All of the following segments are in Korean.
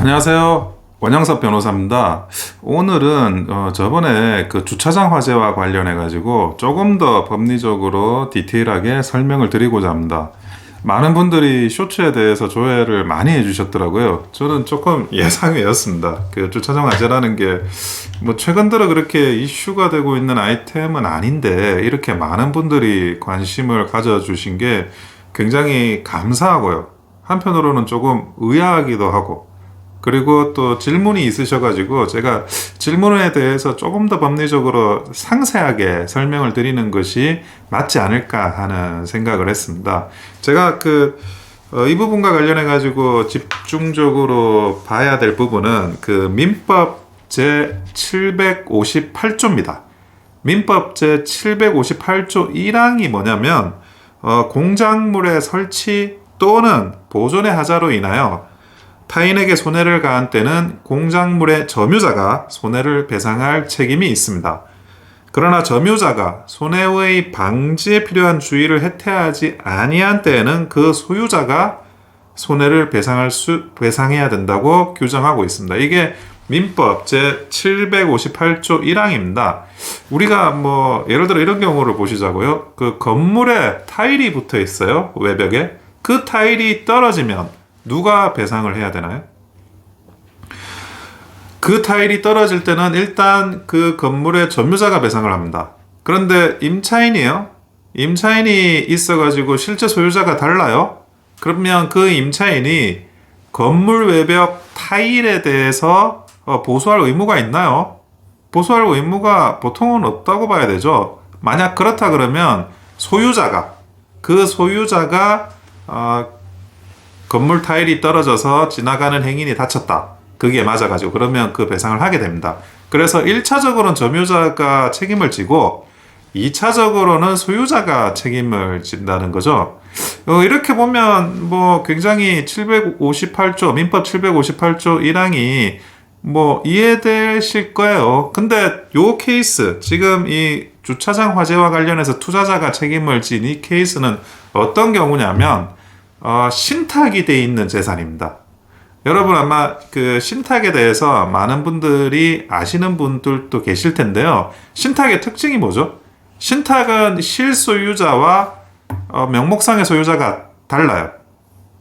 안녕하세요. 원영섭 변호사입니다. 오늘은 저번에 그 주차장 화재와 관련해 가지고 조금 더 법리적으로 디테일하게 설명을 드리고자 합니다. 많은 분들이 쇼츠에 대해서 조회를 많이 해주셨더라고요. 저는 조금 예상외였습니다. 그 주차장 화재라는 게 뭐 최근 들어 그렇게 이슈가 되고 있는 아이템은 아닌데 이렇게 많은 분들이 관심을 가져주신 게 굉장히 감사하고요. 한편으로는 조금 의아하기도 하고, 그리고 또 질문이 있으셔가지고 제가 질문에 대해서 조금 더 법리적으로 상세하게 설명을 드리는 것이 맞지 않을까 하는 생각을 했습니다. 제가 이 부분과 관련해 가지고 집중적으로 봐야 될 부분은 그 민법 제 758조입니다. 민법 제 758조 1항이 뭐냐면 공작물의 설치 또는 보존의 하자로 인하여 타인에게 손해를 가한 때는 공작물의 점유자가 손해를 배상할 책임이 있습니다. 그러나 점유자가 손해의 방지에 필요한 주의를 해태하지 아니한 때에는 그 소유자가 손해를 배상해야 된다고 규정하고 있습니다. 이게 민법 제 758조 1항입니다. 우리가 뭐 예를 들어 이런 경우를 보시자고요. 그 건물에 타일이 붙어 있어요. 외벽에. 그 타일이 떨어지면 누가 배상을 해야 되나요? 그 타일이 떨어질 때는 일단 그 건물의 점유자가 배상을 합니다. 그런데 임차인이에요. 임차인이 있어가지고 실제 소유자가 달라요. 그러면 그 임차인이 건물 외벽 타일에 대해서 보수할 의무가 있나요? 보수할 의무가 보통은 없다고 봐야 되죠. 만약 그렇다 그러면 그 소유자가 건물 타일이 떨어져서 지나가는 행인이 다쳤다. 그게 맞아가지고 그러면 그 배상을 하게 됩니다. 그래서 1차적으로는 점유자가 책임을 지고 2차적으로는 소유자가 책임을 진다는 거죠. 이렇게 보면 뭐 굉장히 민법 758조 1항이 뭐 이해되실 거예요. 근데 요 케이스, 지금 이 주차장 화재와 관련해서 투자자가 책임을 진 이 케이스는 어떤 경우냐면 신탁이 돼 있는 재산입니다. 여러분 아마 그 신탁에 대해서 많은 분들이 아시는 분들도 계실 텐데요. 신탁의 특징이 뭐죠? 신탁은 실소유자와 명목상의 소유자가 달라요.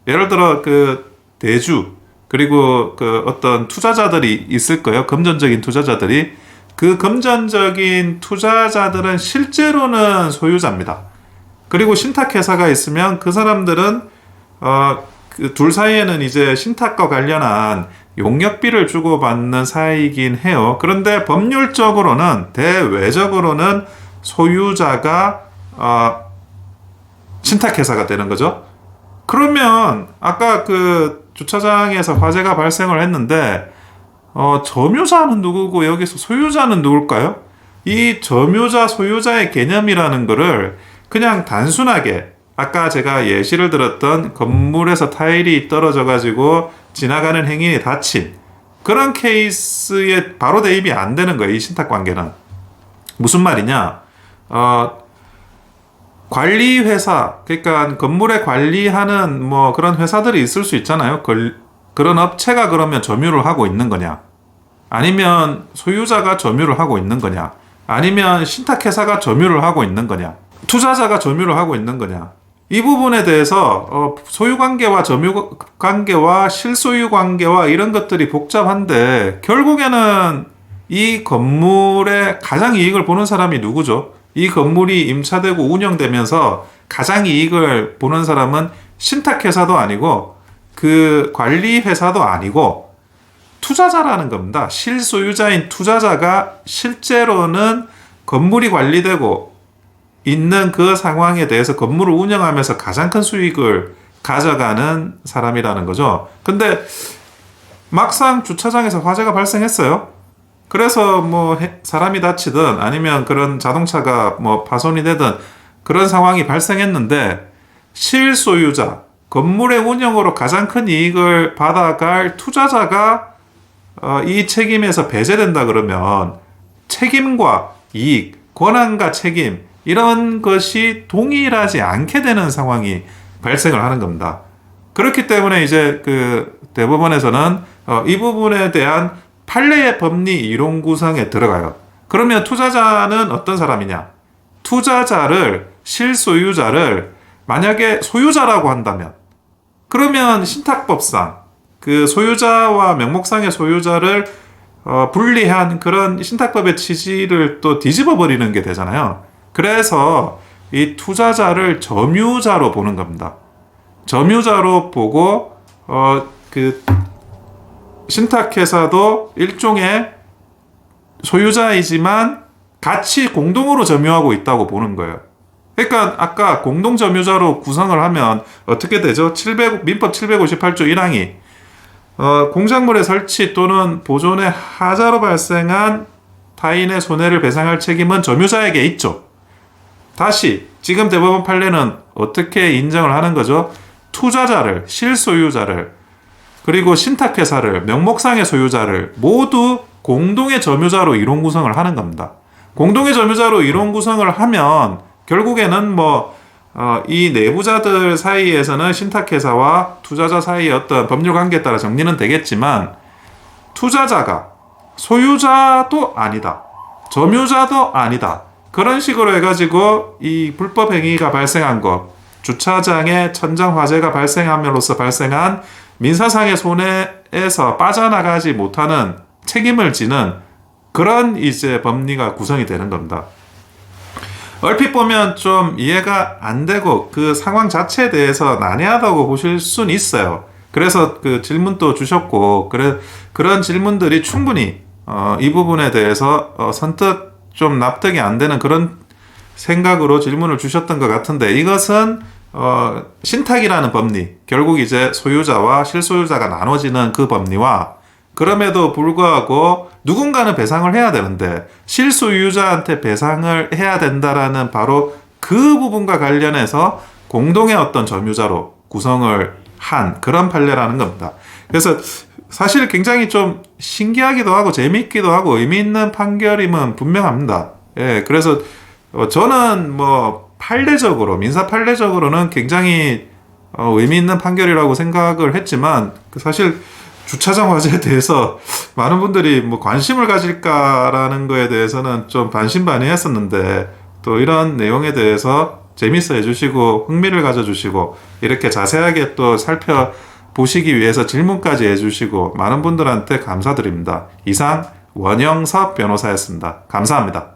예를 들어 그 대주 그리고 그 어떤 투자자들이 있을 거예요. 금전적인 투자자들이. 그 금전적인 투자자들은 실제로는 소유자입니다. 그리고 신탁회사가 있으면 그 사람들은 그 둘 사이에는 이제 신탁과 관련한 용역비를 주고받는 사이이긴 해요. 그런데 법률적으로는 대외적으로는 소유자가 신탁회사가 되는 거죠. 그러면 아까 그 주차장에서 화재가 발생을 했는데 점유자는 누구고 여기서 소유자는 누굴까요? 이 점유자 소유자의 개념이라는 거를 그냥 단순하게 아까 제가 예시를 들었던 건물에서 타일이 떨어져 가지고 지나가는 행인이 다친 그런 케이스에 바로 대입이 안 되는 거예요. 이 신탁 관계는. 무슨 말이냐? 관리회사, 그러니까 건물에 관리하는 뭐 그런 회사들이 있을 수 있잖아요. 그런 업체가 그러면 점유를 하고 있는 거냐? 아니면 소유자가 점유를 하고 있는 거냐? 아니면 신탁회사가 점유를 하고 있는 거냐? 투자자가 점유를 하고 있는 거냐? 이 부분에 대해서 소유관계와 점유관계와 실소유관계와 이런 것들이 복잡한데 결국에는 이 건물의 가장 이익을 보는 사람이 누구죠? 이 건물이 임차되고 운영되면서 가장 이익을 보는 사람은 신탁회사도 아니고 그 관리회사도 아니고 투자자라는 겁니다. 실소유자인 투자자가 실제로는 건물이 관리되고 있는 그 상황에 대해서 건물을 운영하면서 가장 큰 수익을 가져가는 사람이라는 거죠. 근데 막상 주차장에서 화재가 발생했어요. 그래서 뭐 사람이 다치든 아니면 그런 자동차가 뭐 파손이 되든 그런 상황이 발생했는데 실소유자, 건물의 운영으로 가장 큰 이익을 받아갈 투자자가 이 책임에서 배제된다 그러면 책임과 이익, 권한과 책임 이런 것이 동일하지 않게 되는 상황이 발생을 하는 겁니다. 그렇기 때문에 이제 그 대법원에서는 이 부분에 대한 판례의 법리 이론 구성에 들어가요. 그러면 투자자는 어떤 사람이냐? 투자자를, 실소유자를 만약에 소유자라고 한다면, 그러면 신탁법상 그 소유자와 명목상의 소유자를 분리한 그런 신탁법의 취지를 또 뒤집어 버리는 게 되잖아요. 그래서 이 투자자를 점유자로 보는 겁니다. 점유자로 보고 그 신탁회사도 일종의 소유자이지만 같이 공동으로 점유하고 있다고 보는 거예요. 그러니까 아까 공동점유자로 구성을 하면 어떻게 되죠? 민법 758조 1항이 공작물의 설치 또는 보존의 하자로 발생한 타인의 손해를 배상할 책임은 점유자에게 있죠. 다시 지금 대법원 판례는 어떻게 인정을 하는 거죠? 투자자를, 실소유자를, 그리고 신탁회사를, 명목상의 소유자를 모두 공동의 점유자로 이론 구성을 하는 겁니다. 공동의 점유자로 이론 구성을 하면 결국에는 이 내부자들 사이에서는 신탁회사와 투자자 사이의 어떤 법률 관계에 따라 정리는 되겠지만, 투자자가 소유자도 아니다, 점유자도 아니다, 그런 식으로 해가지고 이 불법 행위가 발생한 것, 주차장에 천장 화재가 발생함으로써 발생한 민사상의 손해에서 빠져나가지 못하는 책임을 지는 그런 이제 법리가 구성이 되는 겁니다. 얼핏 보면 좀 이해가 안 되고 그 상황 자체에 대해서 난해하다고 보실 수는 있어요. 그래서 그 질문도 주셨고, 그런 질문들이 충분히 이 부분에 대해서 선뜻 좀 납득이 안 되는 그런 생각으로 질문을 주셨던 것 같은데, 이것은 신탁이라는 법리, 결국 이제 소유자와 실소유자가 나눠지는 그 법리와, 그럼에도 불구하고 누군가는 배상을 해야 되는데 실소유자한테 배상을 해야 된다라는 바로 그 부분과 관련해서 공동의 어떤 점유자로 구성을 한 그런 판례라는 겁니다. 그래서 사실 굉장히 좀 신기하기도 하고 재미있기도 하고 의미 있는 판결임은 분명합니다. 예, 그래서 저는 판례적으로, 민사 판례적으로는 굉장히 의미 있는 판결이라고 생각을 했지만, 사실 주차장 화재에 대해서 많은 분들이 관심을 가질까라는 거에 대해서는 좀 반신반의했었는데, 또 이런 내용에 대해서 재밌어 해주시고 흥미를 가져주시고 이렇게 자세하게 또 살펴보시기 위해서 질문까지 해주시고 많은 분들한테 감사드립니다. 이상 원영섭 변호사였습니다. 감사합니다.